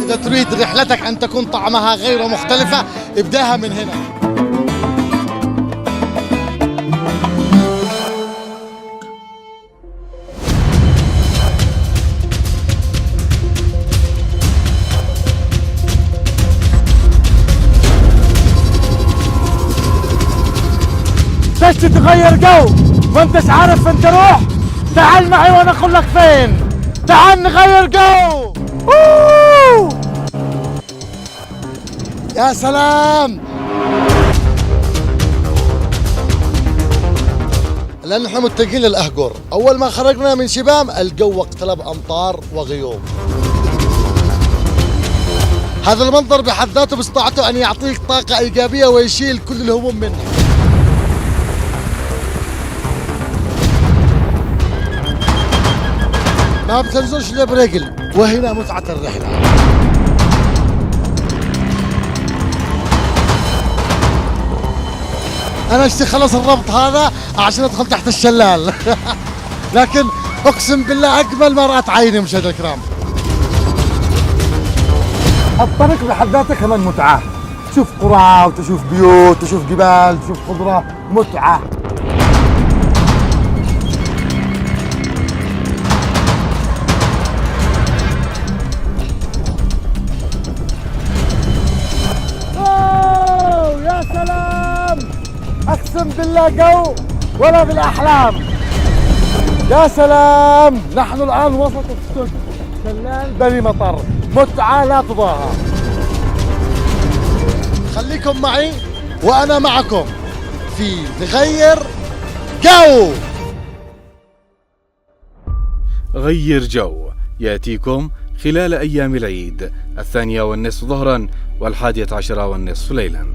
إذا تريد رحلتك أن تكون طعمها غير مختلفة ابدأها من هنا. ليش تتغير جو؟ ما انتش عارف فين تروح؟ تعال معي وانا اقول لك فين. تعال نغير جو. يا سلام. لأن احنا متجهين للأهجر. أول ما خرجنا من شبام الجو اقتلب أمطار وغيوم. هذا المنظر بحد ذاته باستطاعته أن يعطيك طاقة إيجابية ويشيل كل الهموم منك. ما بتنزلش الا برجل، وهنا متعة الرحلة. أنا اشتي خلص الربط هذا عشان أدخل تحت الشلال. لكن أقسم بالله أجمل ما رأت عيني مشاهدينا الكرام. الطريق بحد ذاته كمان متعة. تشوف قرى وتشوف بيوت تشوف جبال تشوف خضرة، متعة. يا سلام، اقسم بالله جو ولا بالاحلام. يا سلام، نحن الان وسط السد، شلال بني مطر، متعه لا تضاهى. خليكم معي وانا معكم في نغير جو. غير جو ياتيكم خلال أيام العيد 2:30 ظهرا و11:30 ليلا.